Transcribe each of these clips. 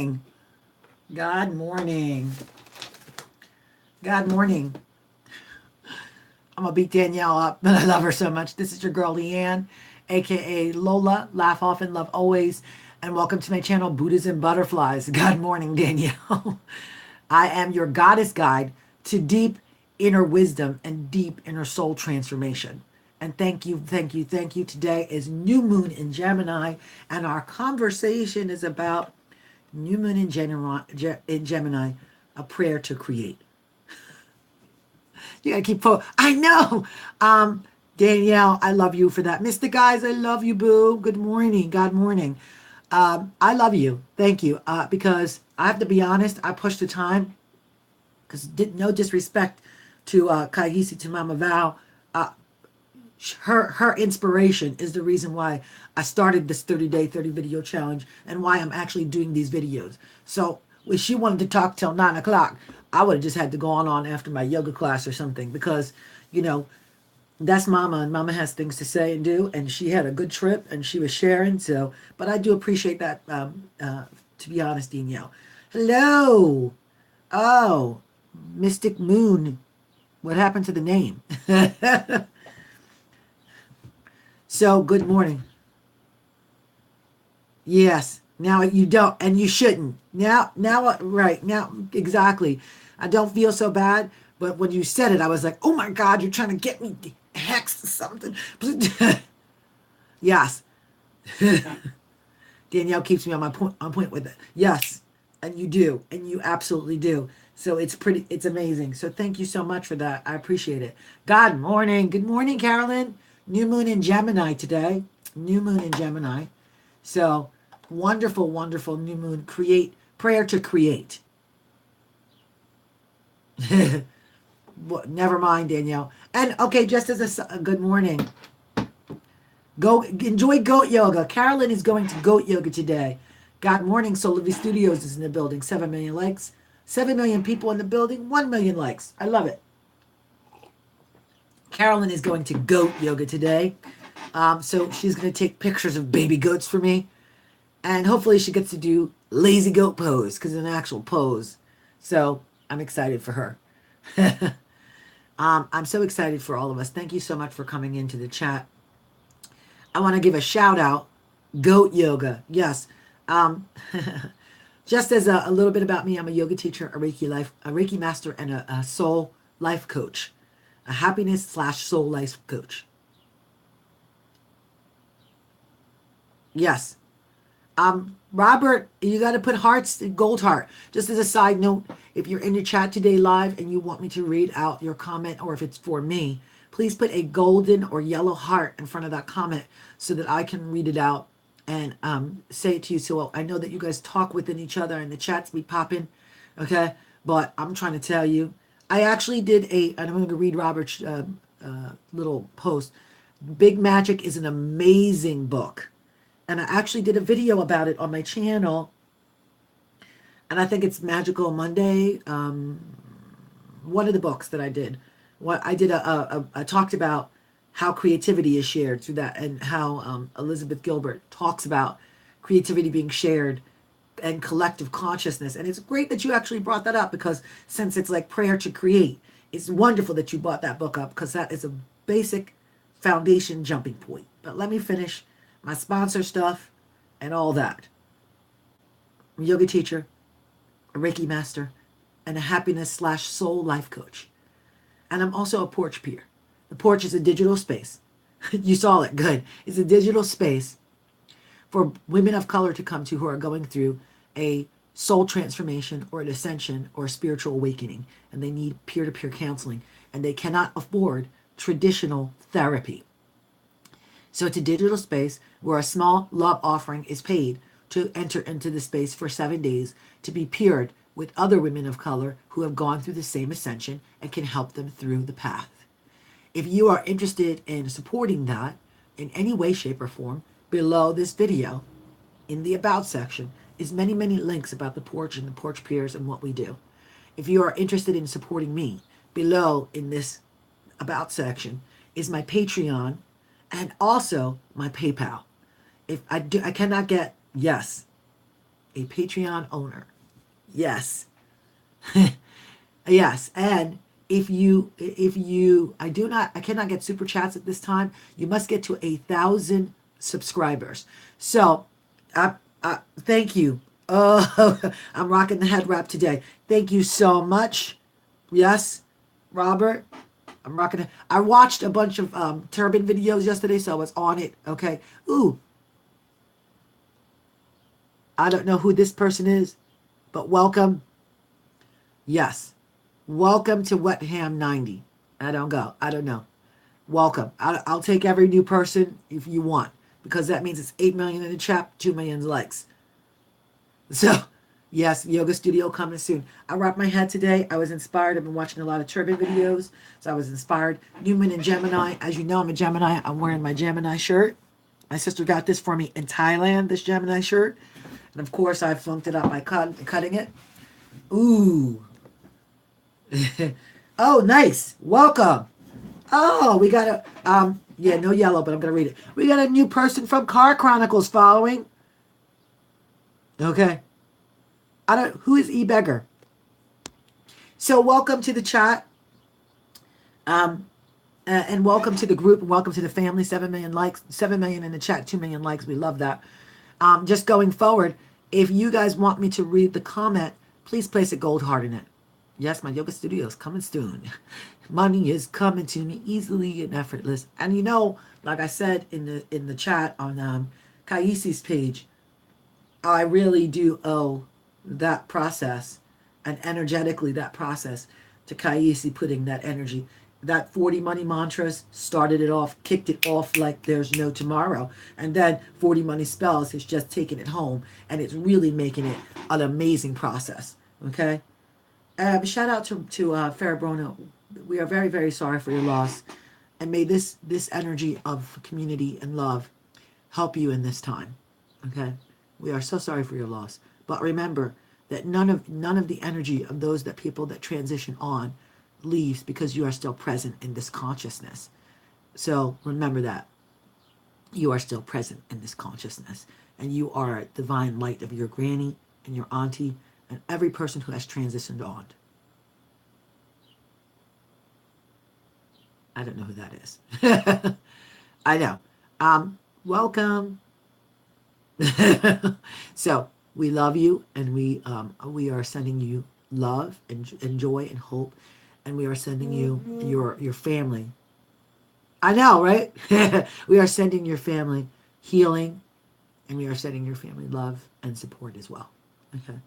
morning. God morning. God morning. I'm going to beat Danielle up, but I love her so much. This is your girl, Leanne, a.k.a. Lola. Laugh often, love always. And welcome to my channel, Buddhas and Butterflies. God morning, Danielle. I am your goddess guide to deep inner wisdom and deep inner soul transformation. And thank you, thank you, thank you. Today is New Moon in Gemini, and our conversation is about New Moon in Gemini, a prayer to create. You gotta keep I know. Danielle, I love you for that. Mr. Guys, I love you, boo. Good morning. God morning. I love you. Thank you. Because I have to be honest, I pushed the time because no disrespect to Kaisi, to Mama Val. Her inspiration is the reason why I started this 30-day 30 video challenge and why I'm actually doing these videos. So if she wanted to talk till 9 o'clock, I would have just had to go on after my yoga class or something, because that's Mama, and Mama has things to say and do, and she had a good trip and she was sharing. So but I do appreciate that, to be honest. Danielle, hello. Oh, Mystic Moon, what happened to the name? So good morning. Yes. Now you don't, and you shouldn't. Now, right now, exactly. I don't feel so bad, but when you said it, I was like, "Oh my God, you're trying to get me hexed or something." Yes. Danielle keeps me on point with it. Yes, and you do, and you absolutely do. So it's amazing. So thank you so much for that. I appreciate it. God morning. Good morning, Carolyn. New moon in Gemini today. New moon in Gemini. So wonderful, wonderful new moon. Create prayer to create. Never mind, Danielle. And okay, just as a good morning. Go enjoy goat yoga. Carolyn is going to goat yoga today. God morning. Solar Studios is in the building. 7 million likes. 7 million people in the building. 1 million likes. I love it. Carolyn is going to goat yoga today. So she's going to take pictures of baby goats for me. And hopefully she gets to do lazy goat pose, because it's an actual pose. So I'm excited for her. I'm so excited for all of us. Thank you so much for coming into the chat. I want to give a shout out. Goat yoga. Yes. Just as a little bit about me, I'm a yoga teacher, a Reiki master, and a soul life coach, a happiness/soul life coach. Yes. Robert, you got to put hearts, gold heart. Just as a side note, if you're in the chat today live and you want me to read out your comment, or if it's for me, please put a golden or yellow heart in front of that comment so that I can read it out and say it to you. So I know that you guys talk within each other and the chats be popping, okay? But I'm trying to tell you, I actually did and I'm going to read Robert's little post. Big Magic is an amazing book. And I actually did a video about it on my channel. And I think it's Magical Monday. One of the books that I did. I talked about how creativity is shared through that, and how Elizabeth Gilbert talks about creativity being shared and collective consciousness. And it's great that you actually brought that up, because since it's like prayer to create, it's wonderful that you brought that book up, because that is a basic foundation jumping point. But let me finish my sponsor stuff and all that. I'm a yoga teacher, a Reiki master, and a happiness/soul life coach. And I'm also a porch peer. The porch is a digital space. You saw it, good. It's a digital space for women of color to come to who are going through a soul transformation or an ascension or a spiritual awakening, and they need peer-to-peer counseling, and they cannot afford traditional therapy. So it's a digital space where a small love offering is paid to enter into the space for 7 days to be paired with other women of color who have gone through the same ascension and can help them through the path. If you are interested in supporting that in any way, shape, or form, below this video, in the About section, is many, many links about the porch and the porch peers and what we do. If you are interested in supporting me, below in this About section is my Patreon and also my PayPal. If I cannot get, yes, a Patreon owner. Yes. Yes. And if you I cannot get super chats at this time. You must get to 1,000 subscribers. So thank you. Oh, I'm rocking the head wrap today. Thank you so much. Yes, Robert. I'm rocking it. I watched a bunch of turban videos yesterday, so I was on it. Okay. Ooh, I don't know who this person is, but welcome. Yes. Welcome to Wet Ham 90. I don't go. I don't know. Welcome. I'll take every new person if you want, because that means it's 8 million in the chat, 2 million likes. So, yes, yoga studio coming soon. I wrapped my head today. I was inspired. I've been watching a lot of turban videos, so I was inspired. New Moon and Gemini. As you know, I'm a Gemini. I'm wearing my Gemini shirt. My sister got this for me in Thailand, this Gemini shirt. And of course, I flunked it up by cutting it. Ooh. Oh, nice. Welcome. Oh, we got yeah, no yellow, but I'm going to read it. We got a new person from Car Chronicles following. Okay. Who is E-Beggar? So welcome to the chat. And welcome to the group, and welcome to the family. 7 million likes, 7 million in the chat, 2 million likes. We love that. Just going forward, if you guys want me to read the comment, please place a gold heart in it. Yes, my yoga studio is coming soon. Money is coming to me easily and effortless. And you know, like I said in the chat on Kaisi's page, I really do owe that process, and energetically that process, to Kaisi putting that energy. That 40 money mantras started it off, kicked it off like there's no tomorrow. And then 40 money spells has just taken it home, and it's really making it an amazing process. Okay? Shout out to Farabrono. We are very, very sorry for your loss. And may this energy of community and love help you in this time. Okay? We are so sorry for your loss. But remember that none of the energy of those people that transition on leaves, because you are still present in this consciousness. So remember that. You are still present in this consciousness. And you are divine light of your granny and your auntie and every person who has transitioned on. I don't know who that is. I know. Welcome. So we love you, and we are sending you love and joy and hope, and we are sending you your family. I know, right? We are sending your family healing, and we are sending your family love and support as well. Okay,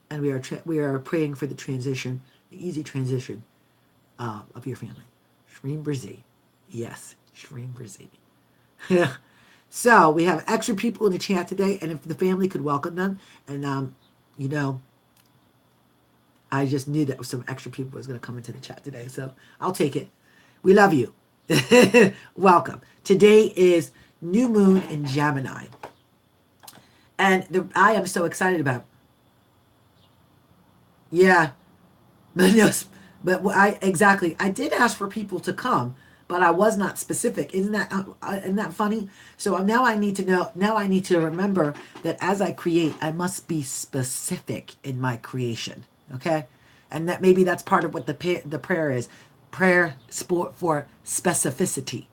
and we are praying for the transition, the easy transition of your family. Shreem Brzee. Yes, Shreem Brzee. So we have extra people in the chat today, and if the family could welcome them, and you know, I just knew that some extra people was going to come into the chat today, so I'll take it. We love you. Welcome. Today is New Moon in Gemini, and I am so excited about. Yeah, but I did ask for people to come, but I was not specific. Isn't that funny? So now I need to know. Now I need to remember that as I create, I must be specific in my creation. Okay, and that maybe that's part of what the prayer is. Prayer for specificity.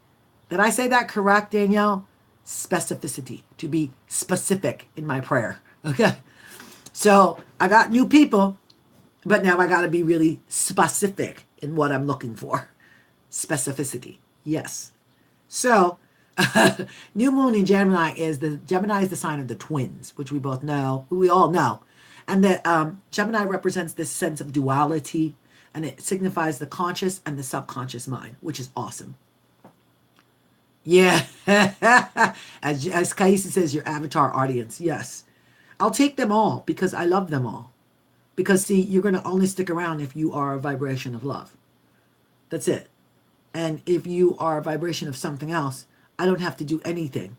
Did I say that correct, Danielle? Specificity. To be specific in my prayer. Okay. So I got new people, but now I got to be really specific in what I'm looking for. Specificity. Yes. So, New Moon in Gemini is the sign of the twins, which we both know, we all know. And that Gemini represents this sense of duality, and it signifies the conscious and the subconscious mind, which is awesome. Yeah. as Kaisi says, your avatar audience. Yes. I'll take them all because I love them all. Because, see, you're going to only stick around if you are a vibration of love. That's it. And if you are a vibration of something else, I don't have to do anything.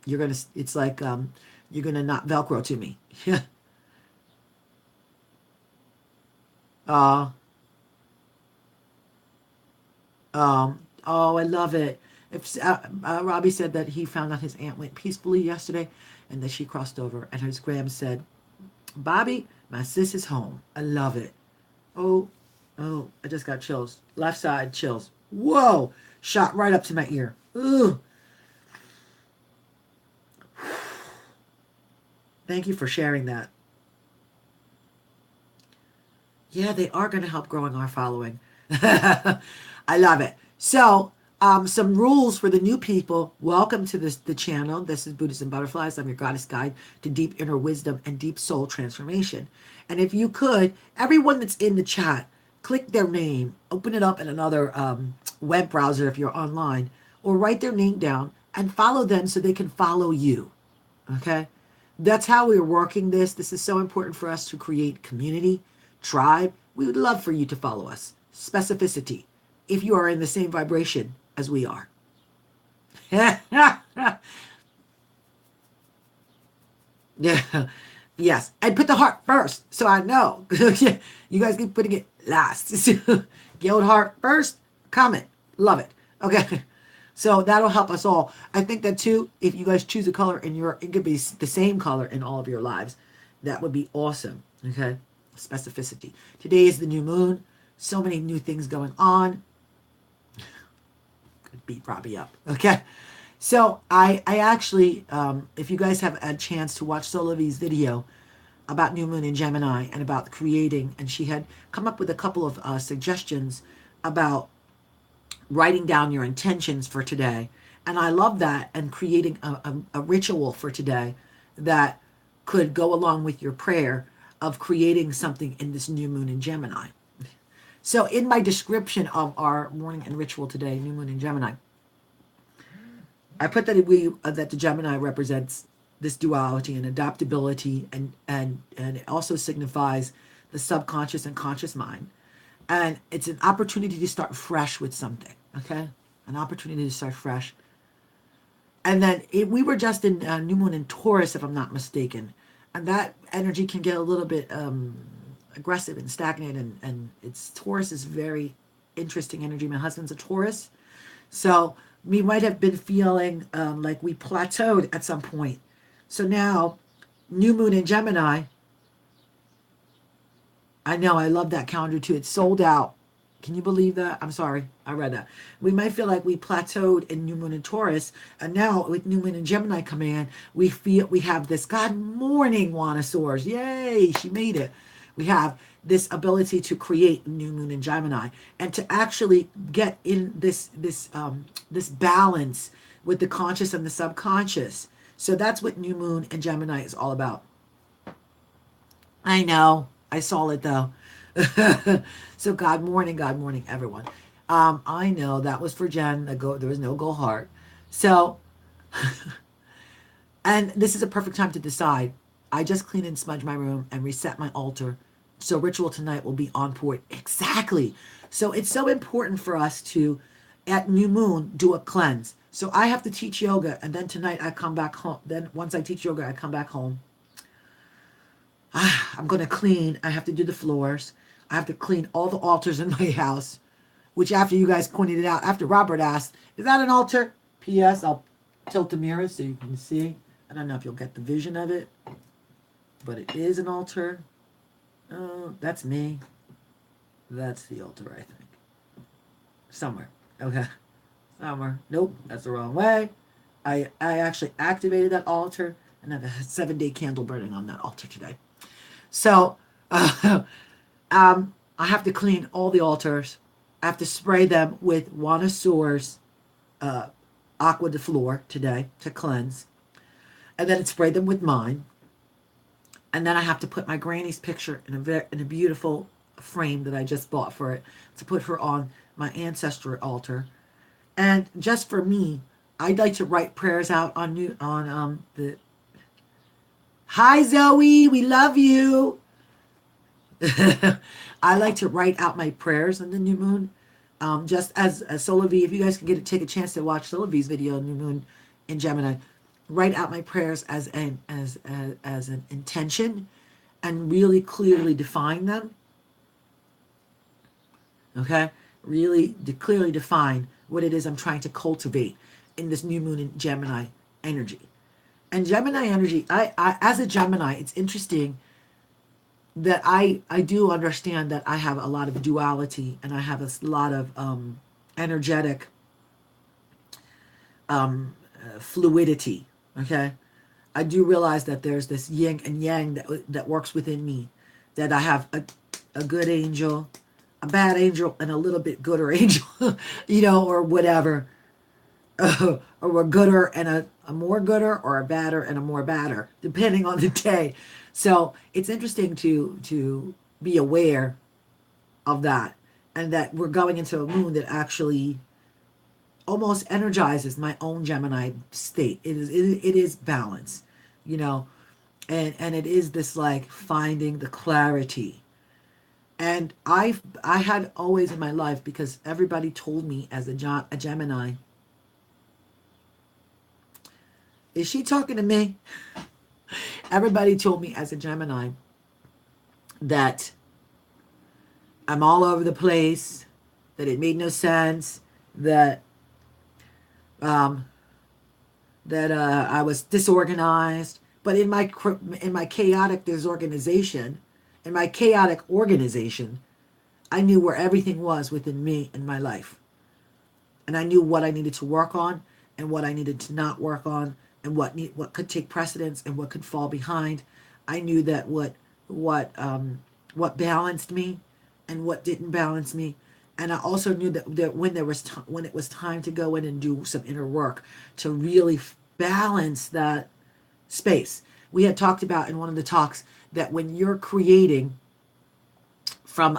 It's like you're going to not Velcro to me. uh, oh, I love it. If Robbie said that he found out his aunt went peacefully yesterday. And then she crossed over, and her gram said, Bobby, my sis is home. I love it. Oh, oh, I just got chills. Left side chills. Whoa, shot right up to my ear. Ooh. Thank you for sharing that. Yeah, they are going to help growing our following. I love it. So, some rules for the new people. Welcome to the channel. This is Buddhism Butterflies. I'm your goddess guide to deep inner wisdom and deep soul transformation. And if you could, everyone that's in the chat, click their name, open it up in another web browser if you're online, or write their name down and follow them so they can follow you. Okay? That's how we're working this. This is so important for us to create community, tribe. We would love for you to follow us. Specificity, if you are in the same vibration as we are. Yeah. Yes. And put the heart first, so I know. You guys keep putting it last. Guild heart first, comment. Love it. Okay. So that'll help us all. I think that too, if you guys choose a color and it could be the same color in all of your lives, that would be awesome. Okay. Specificity. Today is the new moon. So many new things going on. Could beat Robbie up. Okay. So I actually, if you guys have a chance to watch Solovi's video about new moon in Gemini and about creating, and she had come up with a couple of suggestions about writing down your intentions for today. And I love that, and creating a ritual for today that could go along with your prayer of creating something in this new moon in Gemini. So in my description of our morning and ritual today, new moon in Gemini, I put that that the Gemini represents this duality and adaptability, and it also signifies the subconscious and conscious mind. And it's an opportunity to start fresh with something, okay? An opportunity to start fresh. And then we were just in new moon in Taurus, if I'm not mistaken. And that energy can get a little bit aggressive and stagnant. And Taurus is very interesting energy. My husband's a Taurus. So we might have been feeling like we plateaued at some point. So now, new moon in Gemini. I know, I love that calendar too. It's sold out. Can you believe that? I'm sorry, I read that. We might feel like we plateaued in new moon in Taurus, and now with new moon in Gemini coming in, we feel we have this God morning Wanasaurs. Yay, she made it. We have this ability to create new moon in Gemini and to actually get in this balance with the conscious and the subconscious. So that's what new moon in Gemini is all about. I know. I saw it though. So God morning, everyone. I know that was for Jen. There was no goal heart. So, and this is a perfect time to decide. I just clean and smudge my room and reset my altar. So ritual tonight will be on point. Exactly. So it's so important for us to, at new moon, do a cleanse. So I have to teach yoga, and then tonight I come back home. Then once I teach yoga, I come back home. I'm going to clean. I have to do the floors. I have to clean all the altars in my house, which after you guys pointed it out, after Robert asked, is that an altar? P.S. I'll tilt the mirror so you can see. I don't know if you'll get the vision of it, but it is an altar. Oh, that's me. That's the altar, I think. Somewhere. Okay. Somewhere. Nope, that's the wrong way. I actually activated that altar and have a 7-day candle burning on that altar today. So, I have to clean all the altars. I have to spray them with Wanasaur's Aqua de Flor today to cleanse. And then spray them with mine. And then I have to put my granny's picture in a beautiful frame that I just bought for it to put her on my ancestor altar. And just for me, I'd like to write prayers out on the. Hi Zoe, we love you. I like to write out my prayers on the new moon. Just as Solovi, if you guys can take a chance to watch Solovi's video, New Moon in Gemini, write out my prayers as an intention and really clearly define them. Okay? Really clearly define what it is I'm trying to cultivate in this new moon in Gemini energy. And Gemini energy, I as a Gemini, it's interesting that I do understand that I have a lot of duality and I have a lot of energetic fluidity. Okay, I do realize that there's this yin and yang that works within me. That I have a good angel, a bad angel, and a little bit gooder angel, or whatever, or a gooder and a more gooder, or a badder and a more badder, depending on the day. So it's interesting to be aware of that, and that we're going into a moon that actually almost energizes my own Gemini state. It is balance, you know, and it is this like finding the clarity. And I had always in my life, because everybody told me as a Gemini, is she talking to me? Everybody told me as a Gemini that I'm all over the place, that it made no sense, that um, I was disorganized. But in my chaotic disorganization, in my chaotic organization, I knew where everything was within me and my life, and I knew what I needed to work on and what I needed to not work on, and what could take precedence and what could fall behind. I knew that what balanced me and what didn't balance me. And I also knew that when it was time to go in and do some inner work to really balance that space. We had talked about in one of the talks that when you're creating from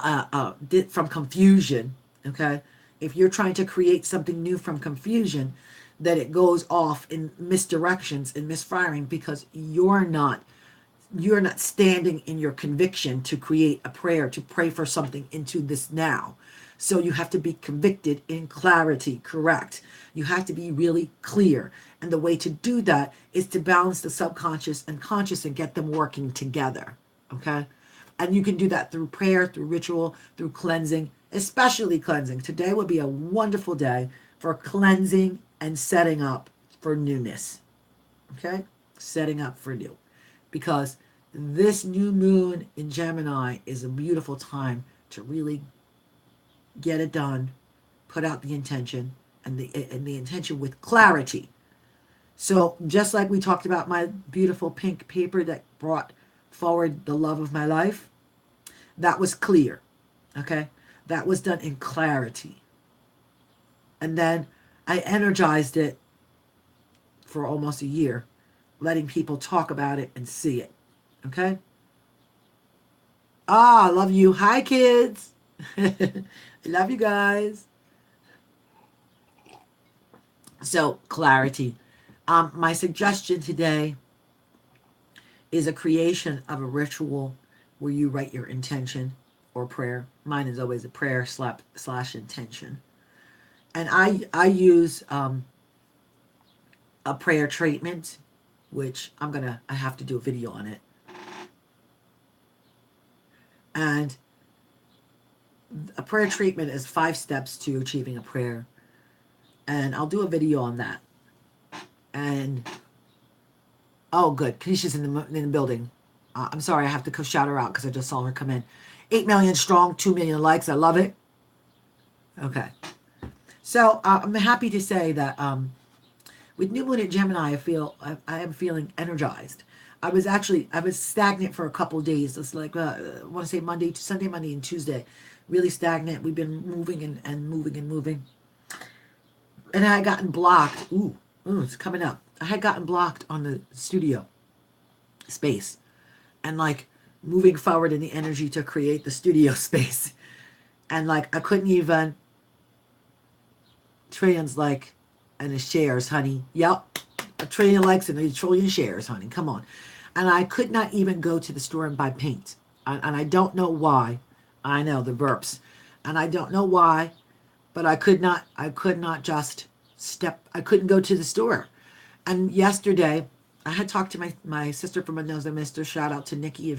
confusion, okay, if you're trying to create something new from confusion, that it goes off in misdirections and misfiring, because you're not standing in your conviction to create a prayer, to pray for something into this now. So you have to be convicted in clarity, correct? You have to be really clear. And the way to do that is to balance the subconscious and conscious and get them working together, okay? And you can do that through prayer, through ritual, through cleansing, especially cleansing. Today would be a wonderful day for cleansing and setting up for newness, okay? Setting up for new. Because this new moon in Gemini is a beautiful time to really get it done, put out the intention, and the intention with clarity. So just like we talked about my beautiful pink paper that brought forward the love of my life, that was clear, okay? That was done in clarity. And then I energized it for almost a year, letting people talk about it and see it, okay? I love you. Hi, kids. I love you guys. So, clarity. My suggestion today is a creation of a ritual where you write your intention or prayer. Mine is always a prayer slash intention. And I use a prayer treatment, which I have to do a video on it. And a prayer treatment is 5 steps to achieving a prayer. And I'll do a video on that. And, oh, good. Keisha's in the building. I'm sorry, I have to shout her out because I just saw her come in. 8 million strong, 2 million likes. I love it. Okay. So I'm happy to say that with New Moon in Gemini, I am feeling energized. I was stagnant for a couple of days. It's like, I want to say Sunday, Monday, and Tuesday. Really stagnant. We've been moving and moving and moving. And I had gotten blocked. Ooh, it's coming up. I had gotten blocked on the studio space. And like moving forward in the energy to create the studio space. And like I couldn't even trillions like and the shares, honey. Yep. A trillion likes and a trillion shares, honey. Come on. And I could not even go to the store and buy paint. And I don't know why. I know the burps. And I don't know why, but I could not just I couldn't go to the store. And yesterday, I had talked to my sister from another mister. Shout out to Nikki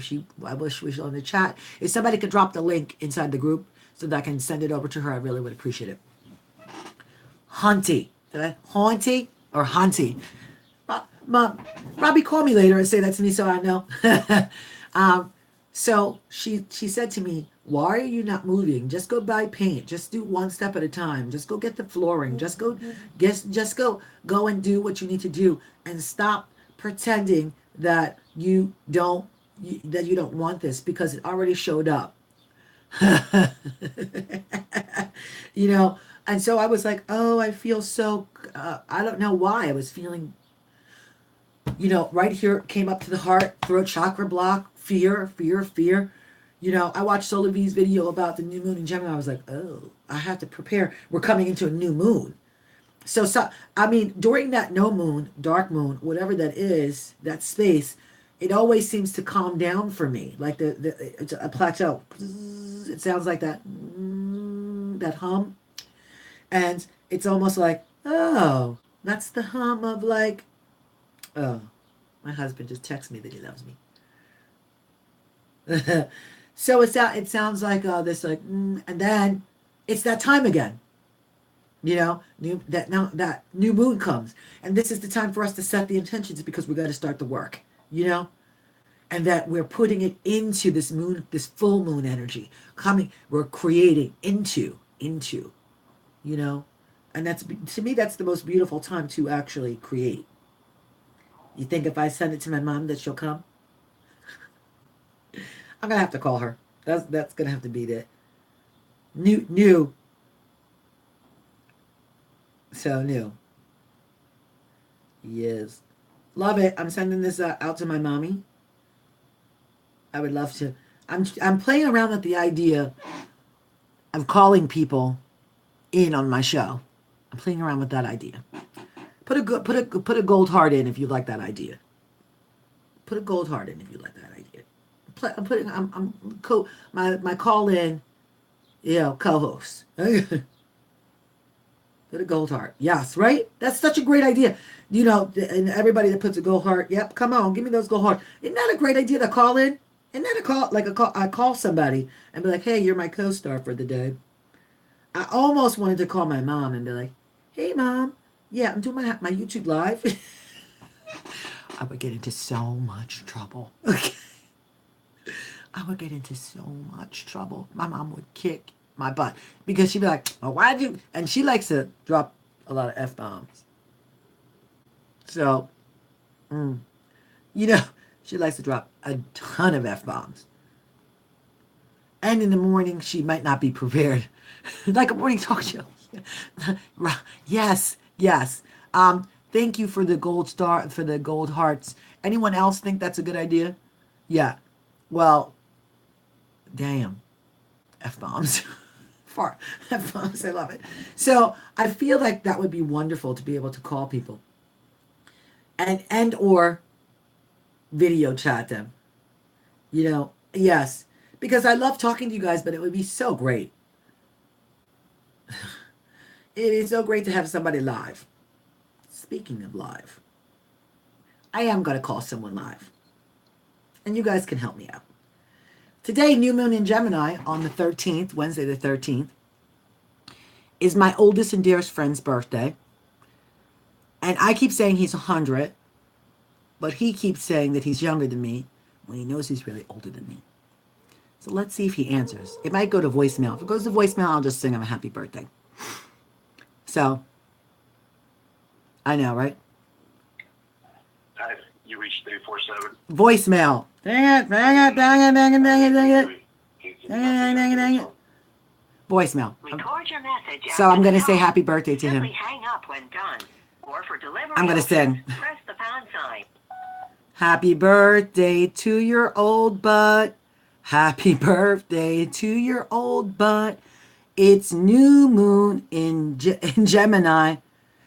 I wish she was on the chat. If somebody could drop the link inside the group so that I can send it over to her, I really would appreciate it. Haunty. Did I? Haunty or Haunty? Mom, Robbie, call me later and say that to me so I know. um, so she said to me, "Why are you not moving? Just go buy paint. Just do one step at a time. Just go get the flooring. Just go and do what you need to do and stop pretending that you don't want this because it already showed up." you know, and so I was like, "Oh, I feel so I don't know why I was feeling, right here came up to the heart, throat chakra block, fear, fear, fear. I watched Solar V's video about the new moon in Gemini. I was like, oh, I have to prepare. We're coming into a new moon. So I mean, during that no moon, dark moon, whatever that is, that space, it always seems to calm down for me. Like it's a plateau. It sounds like that hum. And it's almost like, oh, that's the hum of like, oh, my husband just texted me that he loves me. So it sounds like this like, and then it's that time again. That new moon comes, and this is the time for us to set the intentions because we got to start the work. And that we're putting it into this full moon energy coming. We're creating into, and that's to me that's the most beautiful time to actually create. You think if I send it to my mom that she'll come? I'm gonna have to call her. That's gonna have to be the new. So new. Yes, love it. I'm sending this out to my mommy. I would love to. I'm playing around with the idea of calling people in on my show. I'm playing around with that idea. Put a gold heart in if you like that idea. Put a gold heart in if you like that idea. My call in, co-host. Put a gold heart. Yes, right? That's such a great idea. And everybody that puts a gold heart, yep, come on, give me those gold hearts. Isn't that a great idea to call in? Isn't that a call? I call somebody and be like, hey, you're my co-star for the day. I almost wanted to call my mom and be like, hey, mom, yeah, I'm doing my YouTube live. I would get into so much trouble. Okay. I would get into so much trouble. My mom would kick my butt because she'd be like, oh, why'd you? And she likes to drop a lot of F-bombs. So, she likes to drop a ton of F-bombs. And in the morning, she might not be prepared. Like a morning talk show. Yes. Thank you for the gold star, for the gold hearts. Anyone else think that's a good idea? Yeah. Well, damn. F-bombs. Far. F-bombs, I love it. So I feel like that would be wonderful to be able to call people. And or video chat them. Yes. Because I love talking to you guys, but it would be so great. It is so great to have somebody live. Speaking of live, I am going to call someone live. And you guys can help me out. Today, new moon in Gemini on the 13th, Wednesday the 13th, is my oldest and dearest friend's birthday. And I keep saying he's 100, but he keeps saying that he's younger than me when he knows he's really older than me. So let's see if he answers. It might go to voicemail. If it goes to voicemail, I'll just sing him a happy birthday. So, I know, right? You reached 347. Voicemail. Dang it. Voicemail. Record your message. So I'm going to say happy birthday to him. Simply hang up when done. Or for delivery, I'm going to sing. press the pound sign. Happy birthday to your old butt. Happy birthday to your old butt. It's new moon in Gemini.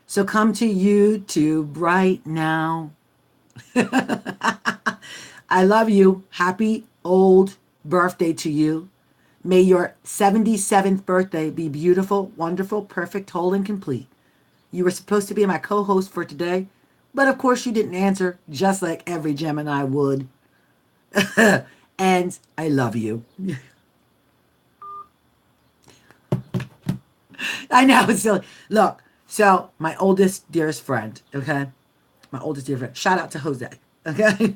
So come to YouTube right now. I love you. Happy old birthday to you. May your 77th birthday be beautiful, wonderful, perfect, whole, and complete. You were supposed to be my co-host for today, but of course you didn't answer, just like every Gemini would. And I love you. I know, it's silly. Look, so my oldest, dearest friend, okay? My oldest dear friend. Shout out to Jose. Okay.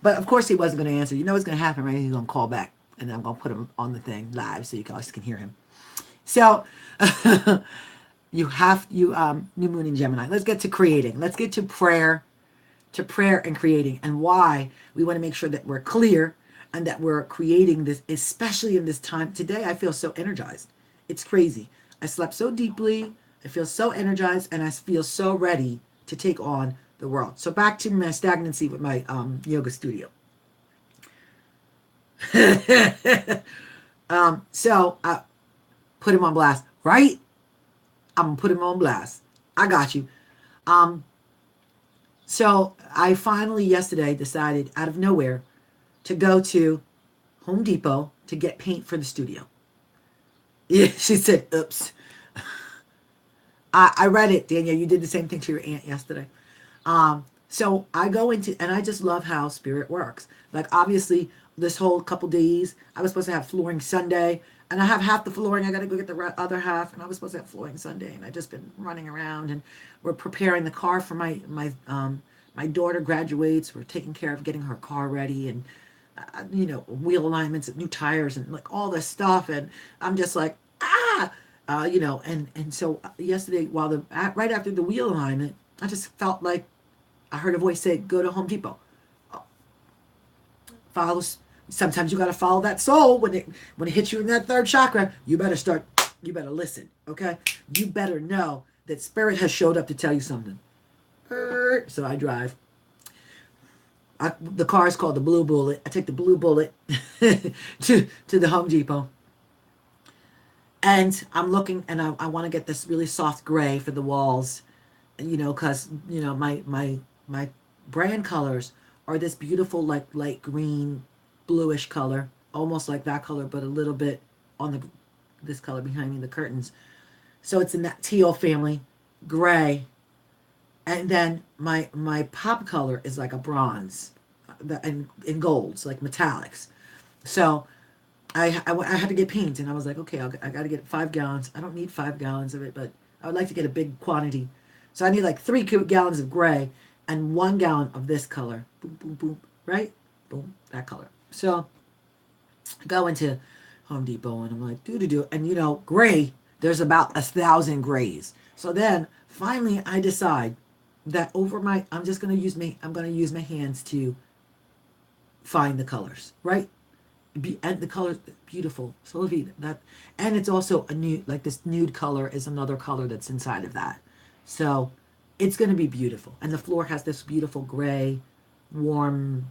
But of course he wasn't going to answer. You know what's going to happen, right? He's going to call back, and I'm going to put him on the thing live so you guys can hear him. So you new moon in Gemini. Let's get to creating. Let's get to prayer and creating, and why we want to make sure that we're clear and that we're creating this, especially in this time. Today I feel so energized. It's crazy. I slept so deeply. I feel so energized, and I feel so ready to take on the world. So back to my stagnancy with my yoga studio. So I put him on blast, right? I'm gonna put him on blast. I got you. So I finally yesterday decided out of nowhere to go to Home Depot to get paint for the studio. Yeah, she said, oops. I read it, Danielle. You did the same thing to your aunt yesterday. So I go into, and I just love how spirit works. Like, obviously, this whole couple days, I was supposed to have flooring Sunday, and I have half the flooring. I got to go get the other half, and I was supposed to have flooring Sunday, and I just been running around, and we're preparing the car for my daughter graduates. We're taking care of getting her car ready, and wheel alignments and new tires and like all this stuff, and I'm just like and so yesterday, right after the wheel alignment, I just felt like I heard a voice say, "Go to Home Depot." Follows. Sometimes you got to follow that soul when it hits you in that third chakra. You better listen, okay? You better know that spirit has showed up to tell you something. So I drive. The car is called the Blue Bullet. I take the Blue Bullet to the Home Depot. And I'm looking, and I want to get this really soft gray for the walls, because my brand colors are this beautiful like light green, bluish color, almost like that color, but a little bit on this color behind me, the curtains. So it's in that teal family, gray, and then my pop color is like a bronze, and in golds, like metallics. So I had to get paint, and I was like, okay, I got to get 5 gallons. I don't need 5 gallons of it, but I would like to get a big quantity. So I need like 3 gallons of gray and 1 gallon of this color. Boom, boom, boom, right? Boom, that color. So I go into Home Depot, and I'm like, do. And gray, there's about 1,000 grays. So then finally I decide that I'm going to use my hands to find the colors, right? And the color beautiful. So and it's also a nude, like this nude color is another color that's inside of that. So it's going to be beautiful. And the floor has this beautiful gray, warm,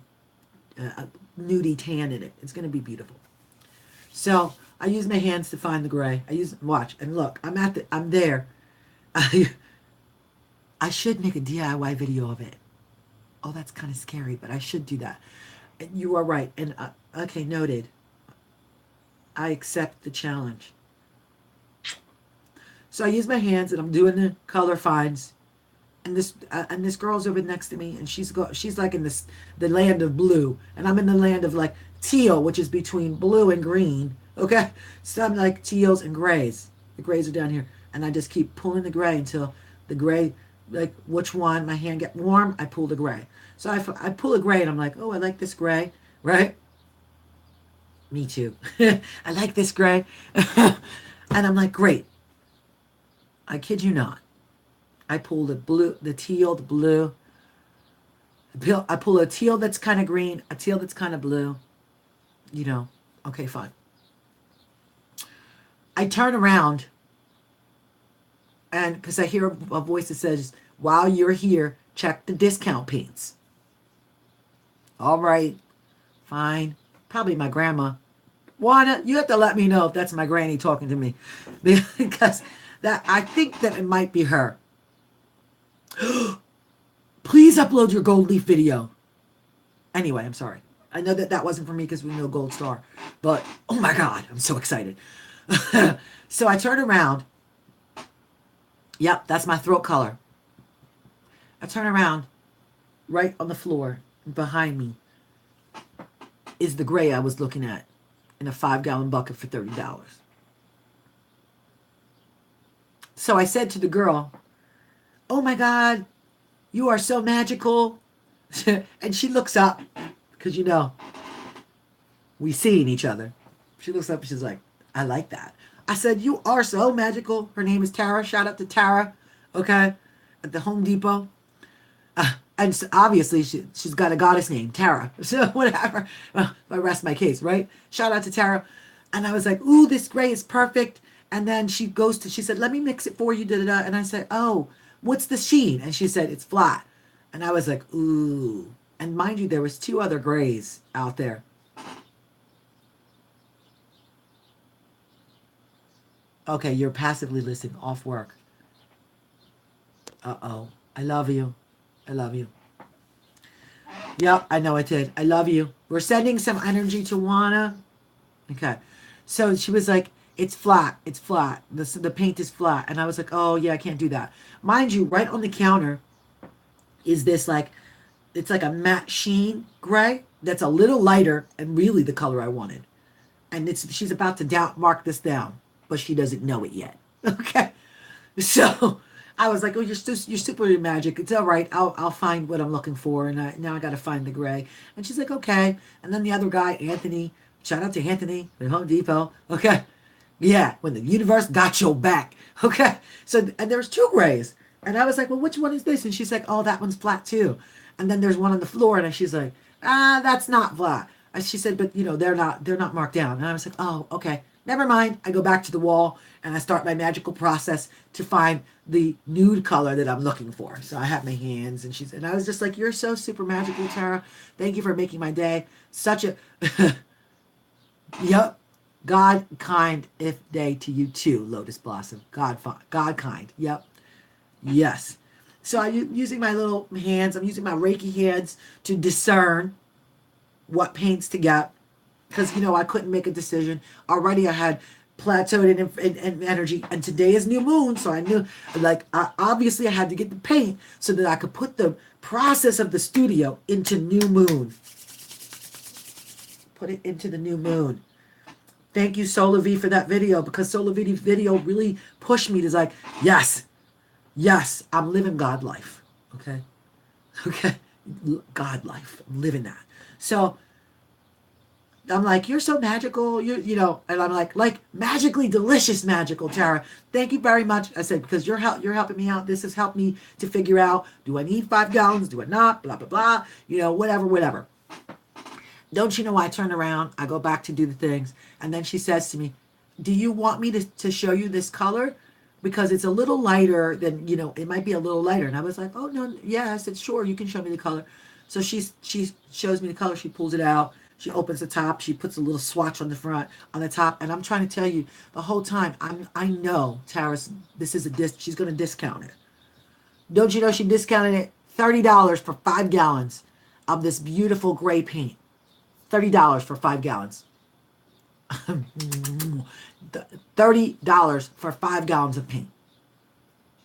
nudie tan in it. It's going to be beautiful. So I use my hands to find the gray. Watch and look. I'm there. I should make a DIY video of it. Oh, that's kind of scary, but I should do that. You are right. And okay, noted. I accept the challenge. So I use my hands, and I'm doing the color finds. And this girl's over next to me, and she's like in the land of blue, and I'm in the land of like teal, which is between blue and green. Okay, so I'm like teals and grays. The grays are down here, and I just keep pulling the gray until the gray, like which one my hand get warm, I pull the gray. So I pull a gray, and I'm like, oh, I like this gray, right? Me too. I like this gray. And I'm like, great. I kid you not. I pull the blue, the teal, the blue. I pull a teal that's kind of green, a teal that's kind of blue. Okay, fine. I turn around, and because I hear a voice that says, while you're here, check the discount paints. All right, fine. Probably my grandma. Juana, you have to let me know if that's my granny talking to me. Because I think that it might be her. Please upload your gold leaf video. Anyway, I'm sorry. I know that wasn't for me because we know gold star. But, oh my God, I'm so excited. So I turn around. Yep, that's my throat color. I turn around. Right on the floor behind me is the gray I was looking at in a 5-gallon bucket for $30. So I said to the girl, oh my God, You are so magical. And she looks up because, we seen each other. She looks up and she's like, I like that. I said, you are so magical. Her name is Tara. Shout out to Tara, okay, at the Home Depot. And so obviously she's got a goddess name, Tara. So whatever. Well, I rest my case, right? Shout out to Tara. And I was like, ooh, this gray is perfect. And then she said, let me mix it for you, da da da. And I said, oh, what's the sheen? And she said, it's flat. And I was like, ooh. And mind you, there was 2 other grays out there. Okay, you're passively listening, off work. Uh-oh. I love you. I love you. Yep, I know I did. I love you. We're sending some energy to Juana. Okay. So she was like, it's flat. It's flat. The paint is flat. And I was like, oh, yeah, I can't do that. Mind you, right on the counter is this it's like a matte sheen gray that's a little lighter and really the color I wanted. And she's about to mark this down, but she doesn't know it yet. Okay. So I was like, oh, you're super magic. It's all right. I'll find what I'm looking for. And now I got to find the gray. And she's like, okay. And then the other guy, Anthony, shout out to Anthony at Home Depot. Okay. Yeah. When the universe got your back. Okay. So, and there's 2 grays. And I was like, well, which one is this? And she's like, oh, that one's flat too. And then there's one on the floor. And she's like, that's not flat. And she said, but they're not marked down. And I was like, oh, okay. Never mind. I go back to the wall and I start my magical process to find the nude color that I'm looking for. So I have my hands and I was just like, you're so super magical, Tara. Thank you for making my day. Such a, yep. God kind if day to you too, Lotus Blossom. God kind. Yep. Yes. So I'm using my little hands. I'm using my Reiki hands to discern what paints to get. Because, I couldn't make a decision. Already I had plateaued in energy. And today is new moon. So I knew, obviously I had to get the paint so that I could put the process of the studio into new moon. Put it into the new moon. Thank you, Solar V, for that video. Because Solar V's video really pushed me to yes, I'm living God life. Okay? Okay? God life. I'm living that. So I'm like, you're so magical, and I'm like magically delicious, magical, Tara. Thank you very much. I said, because you're helping me out. This has helped me to figure out, do I need 5 gallons? Do I not? Blah, blah, blah. Whatever. Don't you know, I turn around, I go back to do the things, and then she says to me, do you want me to show you this color? Because it's a little lighter than, it might be a little lighter. And I was like, oh, no, yeah. I said, sure, you can show me the color. So she shows me the color. She pulls it out. She opens the top. She puts a little swatch on the top. And I'm trying to tell you the whole time, I know Tara's, this is she's going to discount it. Don't you know she discounted it $30 for 5 gallons of this beautiful gray paint. $30 for 5 gallons. $30 for 5 gallons of paint.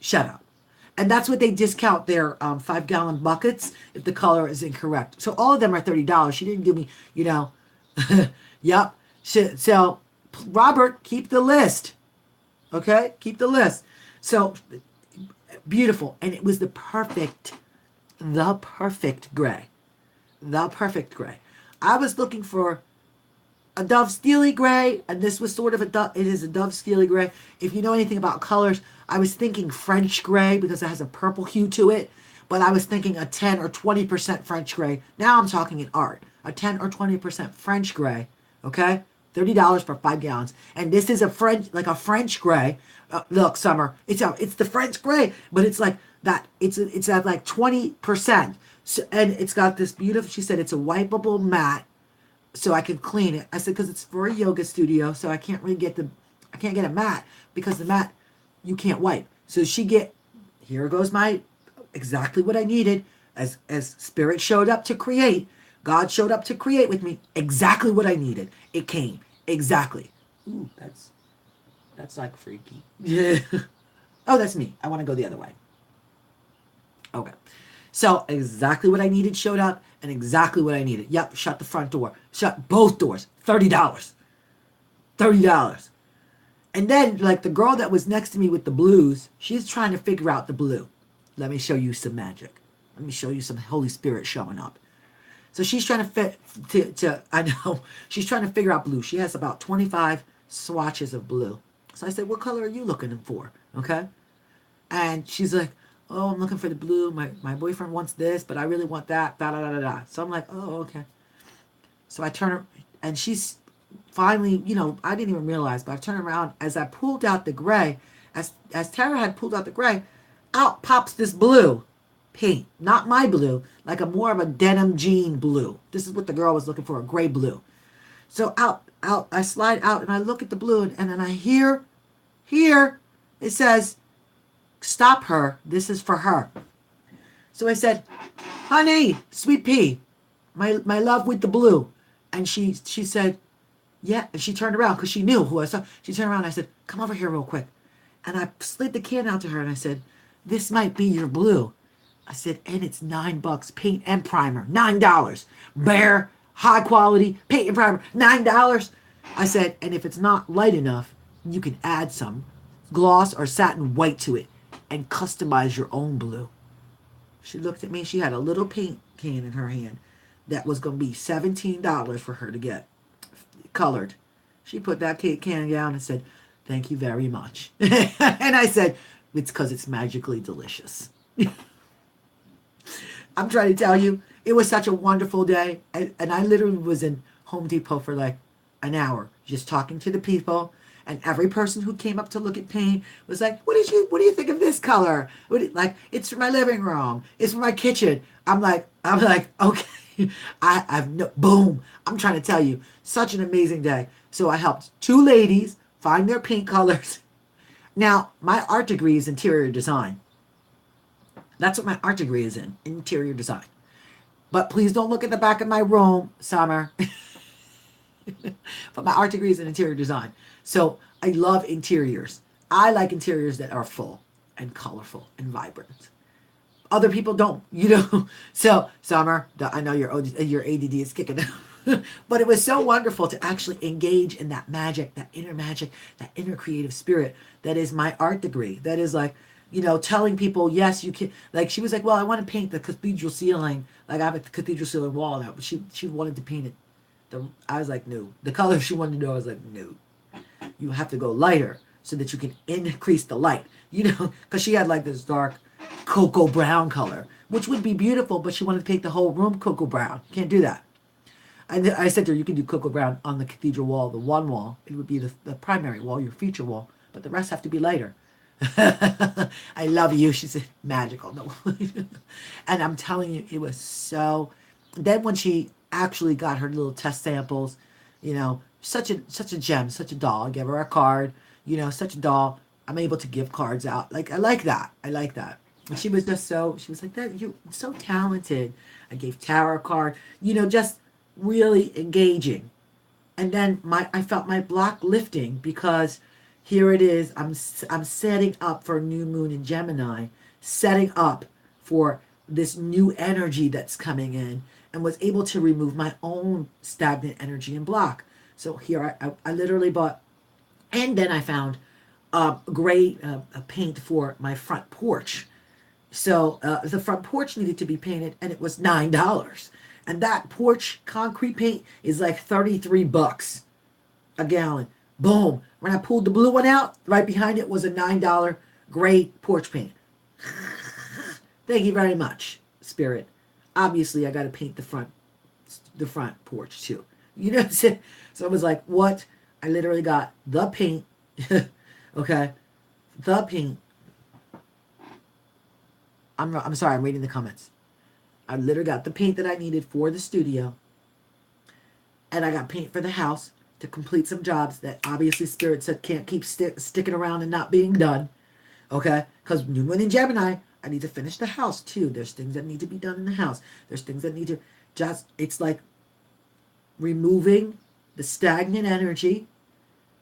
Shut up. And that's what they discount their 5-gallon buckets if the color is incorrect. So all of them are $30. She didn't give me, Yep. So, Robert, keep the list. Okay? Keep the list. So, beautiful. And it was the perfect gray. The perfect gray. I was looking for a Dove Steely Gray, and this was sort of it is a Dove Steely Gray. If you know anything about colors, I was thinking French Gray because it has a purple hue to it, but I was thinking a 10 or 20% French Gray. Now I'm talking in art. A 10 or 20% French Gray, okay? $30 for 5 gallons. And this is a French Gray. Look, Summer, it's the French Gray, but it's like that. It's at like 20%. So, and it's got this beautiful, she said it's a wipeable matte, so I can clean it. I said, because it's for a yoga studio, so I can't get a matte, because the matte, you can't wipe. So here goes exactly what I needed, as Spirit showed up to create, God showed up to create with me, exactly what I needed. It came, exactly. Ooh, that's like freaky. Yeah. Oh, that's me. I want to go the other way. Okay. So exactly what I needed showed up, and exactly what I needed. Yep, shut the front door. Shut both doors. $30. $30. And then, the girl that was next to me with the blues, she's trying to figure out the blue. Let me show you some magic. Let me show you some Holy Spirit showing up. So she's trying to I know, she's trying to figure out blue. She has about 25 swatches of blue. So I said, what color are you looking for? Okay. And she's like, oh, I'm looking for the blue. My boyfriend wants this, but I really want that. Da, da, da, da, da. So I'm like, oh, okay. So I turn her, and she's finally, I didn't even realize, but I turned around as I pulled out the gray, as Tara had pulled out the gray, out pops this blue paint. Not my blue, like a more of a denim jean blue. This is what the girl was looking for, a gray blue. So I slide out and I look at the blue, and then I hear, it says, stop her. This is for her. So I said, honey, sweet pea, my love with the blue. And she said, yeah. And she turned around because she knew who I saw. She turned around and I said, come over here real quick. And I slid the can out to her and I said, this might be your blue. I said, and it's $9, paint and primer, $9. Bare, high quality, paint and primer, $9. I said, and if it's not light enough, you can add some gloss or satin white to it and customize your own blue. She looked at me. She had a little paint can in her hand that was going to be $17 for her to get colored. She put that can down and said, thank you very much. And I said, it's because it's magically delicious. I'm trying to tell you, it was such a wonderful day. And I literally was in Home Depot for like an hour, just talking to the people. And every person who came up to look at paint was like, what do you think of this color? It's for my living room. It's for my kitchen. I'm like, okay. I've no, boom. I'm trying to tell you, such an amazing day. So I helped 2 ladies find their paint colors. Now, my art degree is interior design. That's what my art degree is in, interior design. But please don't look at the back of my room, Summer. But my art degree is in interior design. So I love interiors. I like interiors that are full and colorful and vibrant. Other people don't, So, Summer, I know your ADD is kicking out. But it was so wonderful to actually engage in that magic, that inner creative spirit that is my art degree. That is like, telling people, yes, you can. Like, she was like, well, I want to paint the cathedral ceiling. Like, I have a cathedral ceiling wall now. But she wanted to paint it. I was like, no. The color she wanted to do, I was like, no. You have to go lighter so that you can increase the light. Because she had like this dark cocoa brown color, which would be beautiful, but she wanted to paint the whole room cocoa brown. Can't do that. I said to her, you can do cocoa brown on the cathedral wall, the one wall. It would be the primary wall, your feature wall, but the rest have to be lighter. I love you. She said, magical. No. And I'm telling you, it was so. Then when she actually got her little test samples, such a gem, such a doll. I gave her a card, such a doll. I'm able to give cards out. Like, I like that. And she was just she was like, that you're so talented. I gave Tara a card, just really engaging. And then I felt my block lifting because here it is. I'm setting up for new moon in Gemini, setting up for this new energy that's coming in, and was able to remove my own stagnant energy and block. So here I literally bought, and then I found gray paint for my front porch. So the front porch needed to be painted, and it was $9. And that porch concrete paint is like $33 a gallon. Boom. When I pulled the blue one out, right behind it was a $9 gray porch paint. Thank you very much, Spirit. Obviously, I got to paint the front porch too. You know what I'm saying? So I was like, what? I literally got the paint. Okay. The paint. I'm sorry, I'm reading the comments. I literally got the paint that I needed for the studio. And I got paint for the house to complete some jobs that obviously Spirit said can't keep sticking around and not being done. Okay? Because New Moon in Gemini, I need to finish the house too. There's things that need to be done in the house. There's things that need to it's like removing the stagnant energy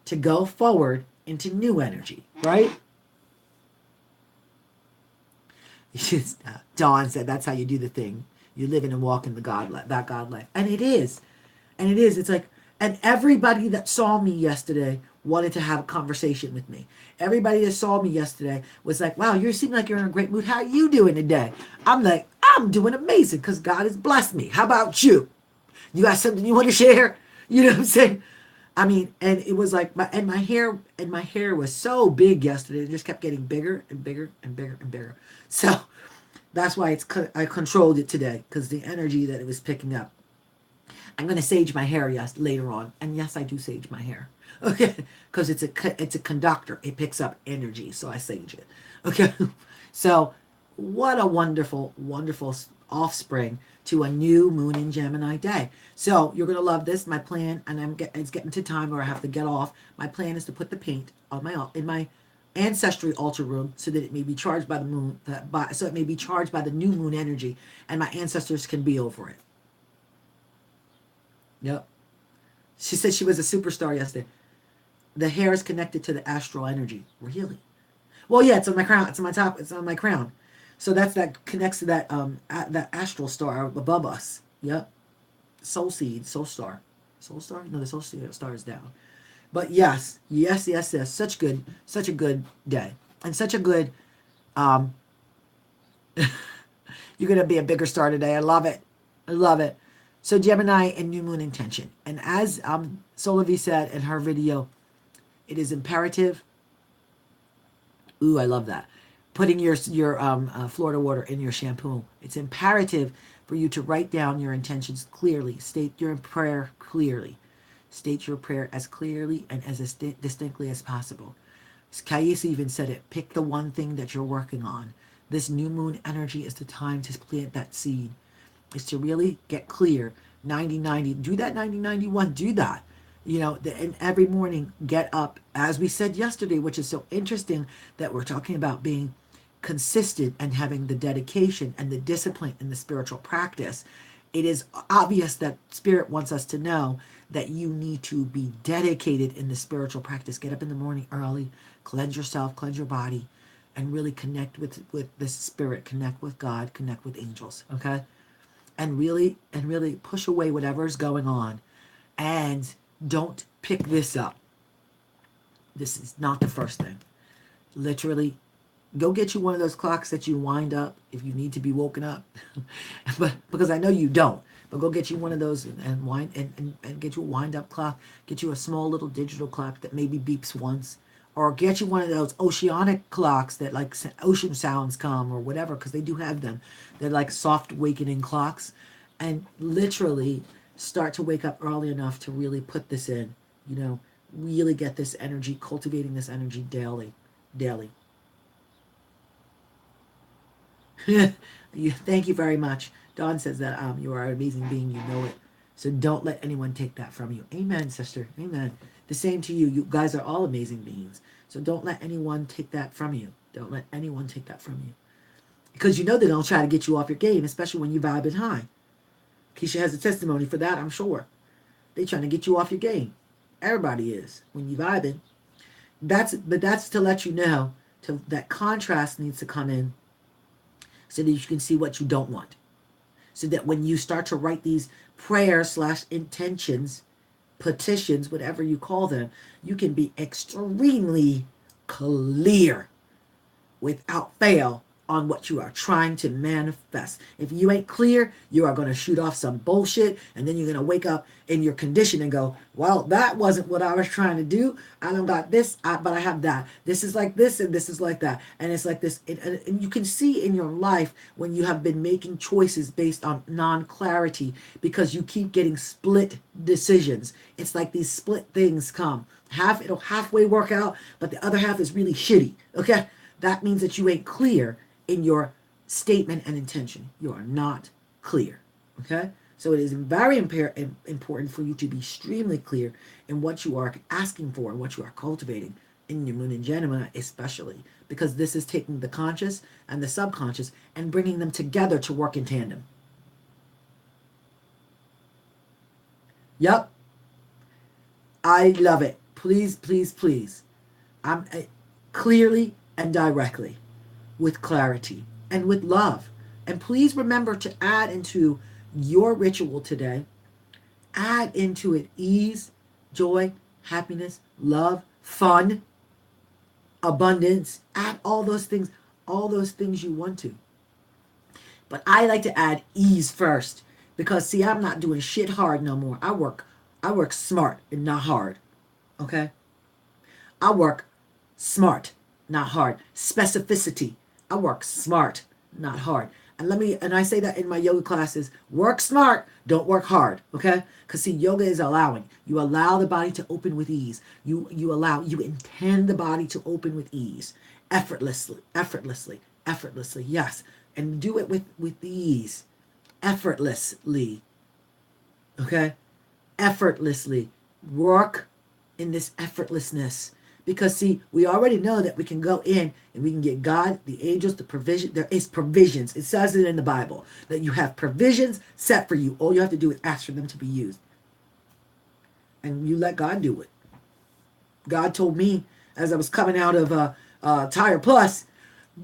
to go forward into new energy, right? Dawn said that's how you do the thing. You live in and walk in that God life. And it is. It's like, and everybody that saw me yesterday wanted to have a conversation with me. Everybody that saw me yesterday was like, wow, you seem like you're in a great mood. How are you doing today? I'm like, I'm doing amazing because God has blessed me. How about you? You got something you want to share? You know what I'm saying? I mean, and it was like my hair was so big yesterday. It just kept getting bigger and bigger and bigger and bigger. So that's why I controlled it today because the energy that it was picking up. I'm gonna sage my hair later on, and yes, I do sage my hair. Okay, because it's a conductor. It picks up energy, so I sage it. Okay, so what a wonderful, wonderful offspring to a new moon in Gemini day. So you're gonna love this. My plan, and it's getting to time where I have to get off. My plan is to put the paint on in my ancestry altar room so that it may be charged by the moon, so it may be charged by the new moon energy, and my ancestors can be over it. Yep. She said she was a superstar yesterday. The hair is connected to the astral energy. Really? Well, yeah, it's on my crown. It's on my top. It's on my crown. So that connects to that astral star above us. Yep. Soul seed, soul star. Soul star? No, the soul star is down. But yes, yes, yes, yes. Such a good day. And such a good you're gonna be a bigger star today. I love it. I love it. So Gemini and new moon intention. And as Solavi said in her video, it is imperative. Ooh, I love that. Putting your Florida water in your shampoo. It's imperative for you to write down your intentions clearly. State your prayer clearly. State your prayer as clearly and as distinctly as possible. Kais even said it. Pick the one thing that you're working on. This new moon energy is the time to plant that seed. Is to really get clear. 90-90. Do that 90-91. Do that. You know, and every morning get up, as we said yesterday, which is so interesting that we're talking about being consistent and having the dedication and the discipline and the spiritual practice. It is obvious that Spirit wants us to know that you need to be dedicated in the spiritual practice. Get up in the morning early, cleanse yourself, cleanse your body, and really connect with the Spirit, connect with God, connect with angels, okay? And really push away whatever's going on. And don't pick this up. This is not the first thing. Literally, go get you one of those clocks that you wind up if you need to be woken up. But because I know you don't. But go get you one of those and wind and get you a wind up clock. Get you a small little digital clock that maybe beeps once. Or get you one of those oceanic clocks that like ocean sounds come or whatever, because they do have them. They're like soft awakening clocks. And literally start to wake up early enough to really put this in, you know, really get this energy, cultivating this energy daily. Thank you very much. Dawn says that you are an amazing being, you know it. So don't let anyone take that from you. Amen, sister. Amen. The same to you. You guys are all amazing beings. So don't let anyone take that from you. Don't let anyone take that from you. Because you know they're going to try to get you off your game, especially when you're vibing high. Keisha has a testimony for that, I'm sure. They trying to get you off your game. Everybody is when you vibing. But that's to let you know that contrast needs to come in so that you can see what you don't want. So that when you start to write these prayers / intentions, petitions, whatever you call them, you can be extremely clear without fail on what you are trying to manifest. If you ain't clear, you are going to shoot off some bullshit, and then you're going to wake up in your condition and go, well, that wasn't what I was trying to do. I don't got this, but I have that. This is like this, and this is like that. And it's like this. And you can see in your life when you have been making choices based on non-clarity because you keep getting split decisions. It's like these split things come. It'll halfway work out, but the other half is really shitty. Okay? That means that you ain't clear in your statement and intention. You are not clear. Okay? So it is very important for you to be extremely clear in what you are asking for and what you are cultivating in your moon and Gemini, especially because this is taking the conscious and the subconscious and bringing them together to work in tandem. Yep. I love it. Please, please, please. I'm clearly and directly, with clarity and with love. And please remember to add into your ritual today, add into it ease, joy, happiness, love, fun, abundance. Add all those things you want to. But I like to add ease first because see, I'm not doing shit hard no more. I work smart and not hard. Okay? I work smart, not hard. Specificity. I work smart, not hard. And I say that in my yoga classes, work smart, don't work hard, okay? Because see, yoga is allowing. You allow the body to open with ease. You intend the body to open with ease. Effortlessly, yes. And do it with ease. Effortlessly, okay? Effortlessly. Work in this effortlessness. Because see, we already know that we can go in and we can get God, the angels, the provision. There is provisions. It says it in the Bible that you have provisions set for you. All you have to do is ask for them to be used. And you let God do it. God told me as I was coming out of Tire Plus,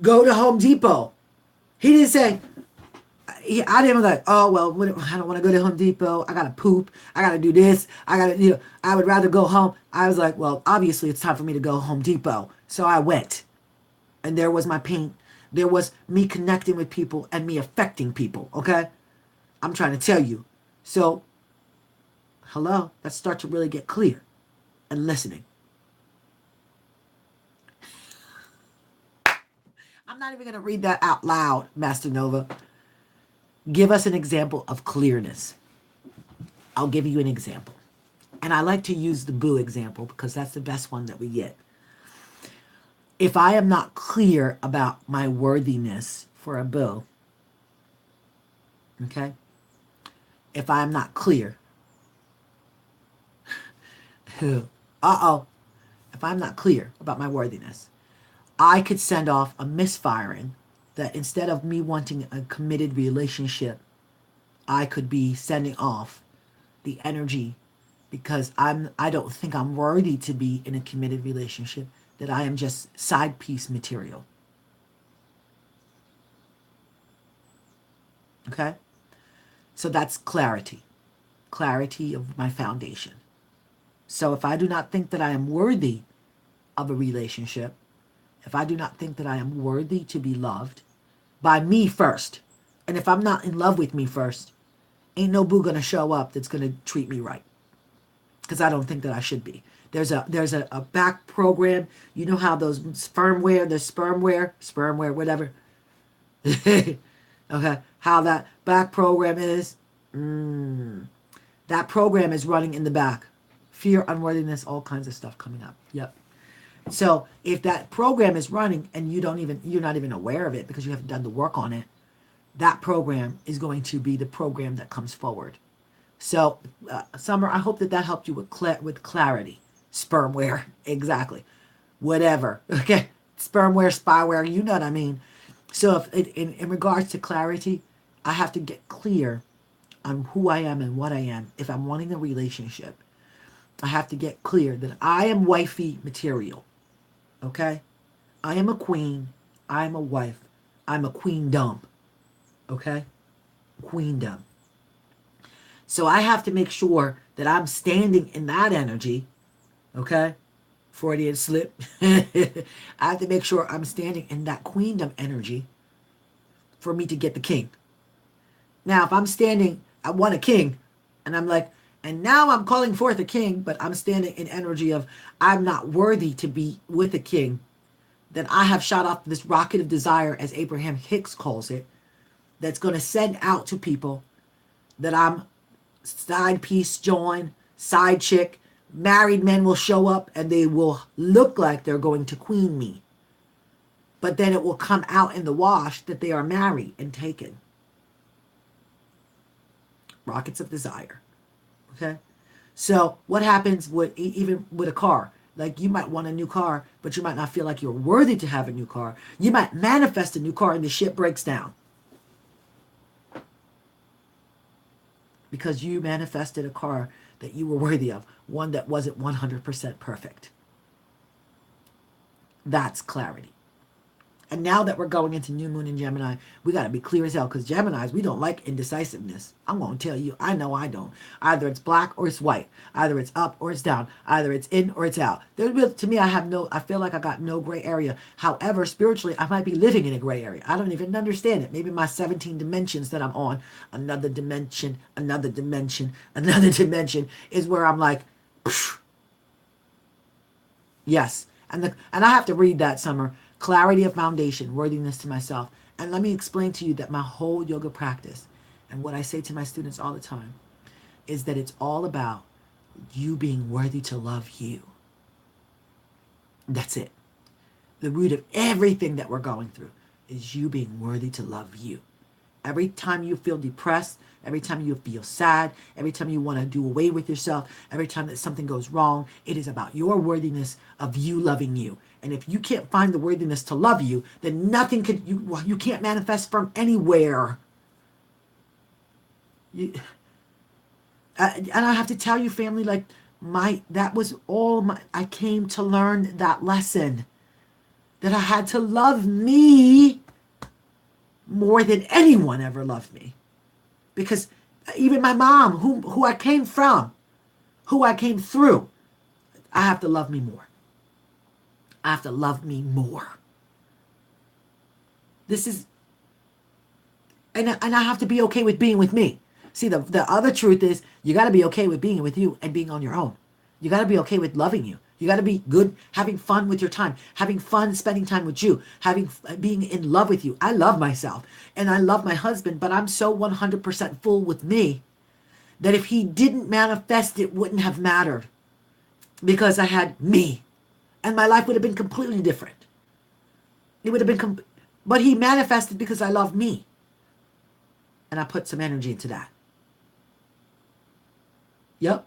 go to Home Depot. He didn't say, I didn't like, oh, well, I don't want to go to Home Depot. I got to poop. I got to do this. I would rather go home. I was like, well, obviously it's time for me to go Home Depot. So I went. And there was my pain. There was me connecting with people and me affecting people, okay? I'm trying to tell you. So, hello, let's start to really get clear and listening. I'm not even going to read that out loud, Master Nova. Give us an example of clearness. I'll give you an example. And I like to use the boo example because that's the best one that we get. If I am not clear about my worthiness for a boo, okay? If I am not clear, if I'm not clear about my worthiness, I could send off a misfiring that instead of me wanting a committed relationship, I could be sending off the energy because I don't think I'm worthy to be in a committed relationship, that I am just side piece material. Okay? So that's clarity. Clarity of my foundation. So if I do not think that I am worthy of a relationship, if I do not think that I am worthy to be loved by me first, and if I'm not in love with me first, ain't no boo gonna show up that's gonna treat me right. Because I don't think that I should be. There's a back program. You know how those spermware, whatever. Okay, how that back program is. That program is running in the back. Fear, unworthiness, all kinds of stuff coming up. Yep. So if that program is running and you're not even aware of it because you haven't done the work on it, that program is going to be the program that comes forward. So, Summer, I hope that helped you with clarity. Spermware, exactly. Whatever, okay? Spermware, spyware, you know what I mean. So, if in regards to clarity, I have to get clear on who I am and what I am. If I'm wanting a relationship, I have to get clear that I am wifey material, okay? I am a queen. I am a wife. I'm a queendom, okay? Queendom. So I have to make sure that I'm standing in that energy, okay? Freudian slip. I have to make sure I'm standing in that queendom energy for me to get the king. Now, if I'm standing, I want a king, and I'm like, and now I'm calling forth a king, but I'm standing in energy of I'm not worthy to be with a king, then I have shot off this rocket of desire, as Abraham Hicks calls it, that's going to send out to people that I'm side piece, join, side chick. Married men will show up and they will look like they're going to queen me. But then it will come out in the wash that they are married and taken. Rockets of desire. Okay? So what happens even with a car? Like you might want a new car, but you might not feel like you're worthy to have a new car. You might manifest a new car and the shit breaks down. Because you manifested a car that you were worthy of, one that wasn't 100% perfect. That's clarity. And now that we're going into new moon in Gemini, we got to be clear as hell, because Geminis, we don't like indecisiveness. I'm going to tell you, I know I don't. Either it's black or it's white. Either it's up or it's down. Either it's in or it's out. To me, I feel like I got no gray area. However, spiritually, I might be living in a gray area. I don't even understand it. Maybe my 17 dimensions that I'm on, another dimension, another dimension, another dimension, is where I'm like, phew, yes. And I have to read that, Summer. Clarity of foundation, worthiness to myself. And let me explain to you that my whole yoga practice, and what I say to my students all the time, is that it's all about you being worthy to love you. That's it. The root of everything that we're going through is you being worthy to love you. Every time you feel depressed, every time you feel sad, every time you want to do away with yourself, every time that something goes wrong, it is about your worthiness of you loving you. And if you can't find the worthiness to love you, then nothing could, you can't manifest from anywhere. And I have to tell you, family, like that was all I came to learn that lesson, that I had to love me more than anyone ever loved me. Because even my mom, who I came from, who I came through, I have to love me more. I have to love me more. This is, and I have to be okay with being with me. See, the other truth is you got to be okay with being with you and being on your own. You got to be okay with loving you. You got to be good, having fun with your time, having fun spending time with you, being in love with you. I love myself and I love my husband, but I'm so 100% full with me that if he didn't manifest, it wouldn't have mattered, because I had me and my life would have been completely different. It would have been, but he manifested because I love me. And I put some energy into that. Yep.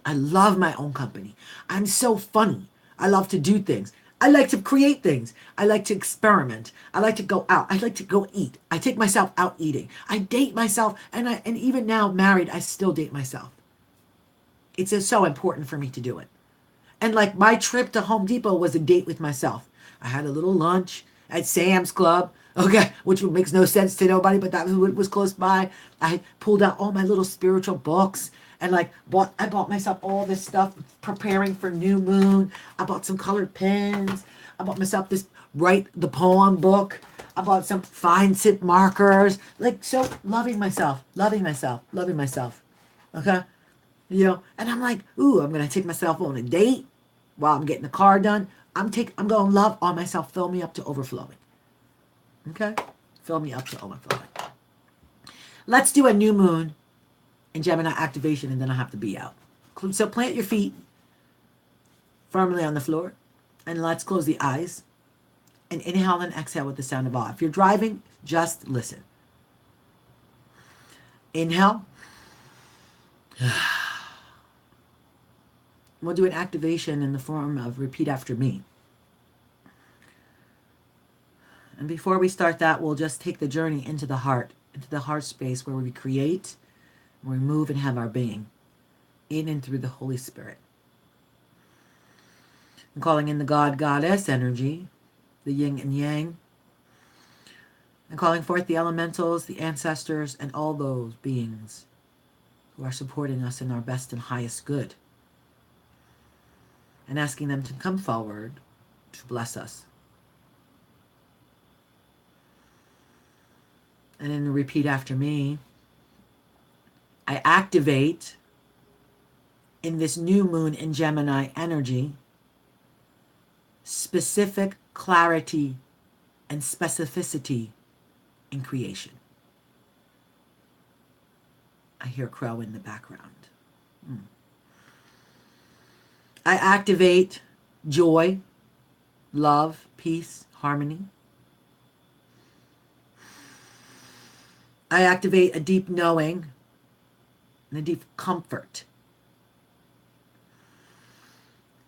I love my own company. I'm so funny. I love to do things. I like to create things. I like to experiment. I like to go out. I like to go eat. I take myself out eating. I date myself. And even now married, I still date myself. It's just so important for me to do it. And like my trip to Home Depot was a date with myself. I had a little lunch at Sam's Club, okay, which makes no sense to nobody, but that was close by. I pulled out all my little spiritual books and like I bought myself all this stuff preparing for new moon. I bought some colored pens. I bought myself this Write the Poem book. I bought some fine tip markers. Like, so loving myself, loving myself, loving myself. Okay? And I'm like, ooh, I'm going to take myself on a date while I'm getting the car done. I'm going to love on myself, fill me up to overflowing. Okay? Fill me up to overflowing. Let's do a new moon in Gemini activation, and then I'll have to be out. So plant your feet firmly on the floor, and let's close the eyes and inhale and exhale with the sound of awe. If you're driving, just listen. Inhale. We'll do an activation in the form of repeat after me. And before we start that, we'll just take the journey into the heart space where we create, where we move and have our being, in and through the Holy Spirit. I'm calling in the God, Goddess energy, the yin and yang. I'm calling forth the elementals, the ancestors, and all those beings who are supporting us in our best and highest good, and asking them to come forward to bless us. And then repeat after me. I activate in this new moon in Gemini energy specific clarity and specificity in creation. I hear crow in the background. I activate joy, love, peace, harmony. I activate a deep knowing and a deep comfort.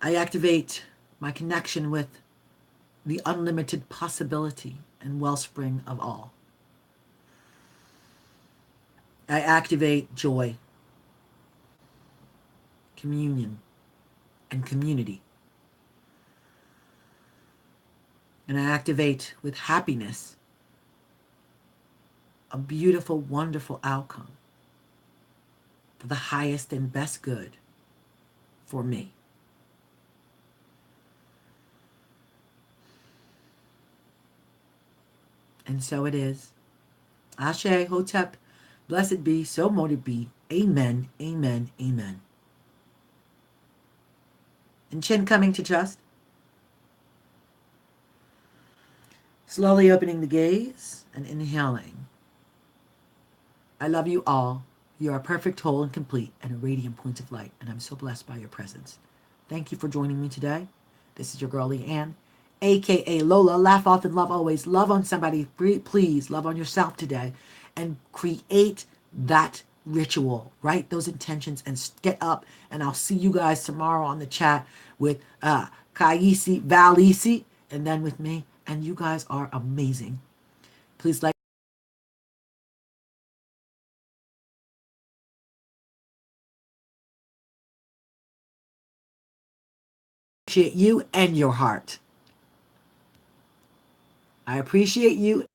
I activate my connection with the unlimited possibility and wellspring of all. I activate joy, communion, and community. And I activate with happiness a beautiful, wonderful outcome for the highest and best good for me. And so it is. Ashe, Hotep, blessed be, so mote it be. Amen, amen, amen. And chin coming to chest. Slowly opening the gaze and inhaling. I love you all. You are perfect, whole, and complete, and a radiant point of light, and I'm so blessed by your presence. Thank you for joining me today. This is your girl, Leanne, aka Lola. Laugh often, love always. Love on somebody. Please love on yourself today and create that ritual. Write those intentions and get up. And I'll see you guys tomorrow on the chat with Kaisi, Valisi, and then with me. And you guys are amazing. Please like. Appreciate you and your heart. I appreciate you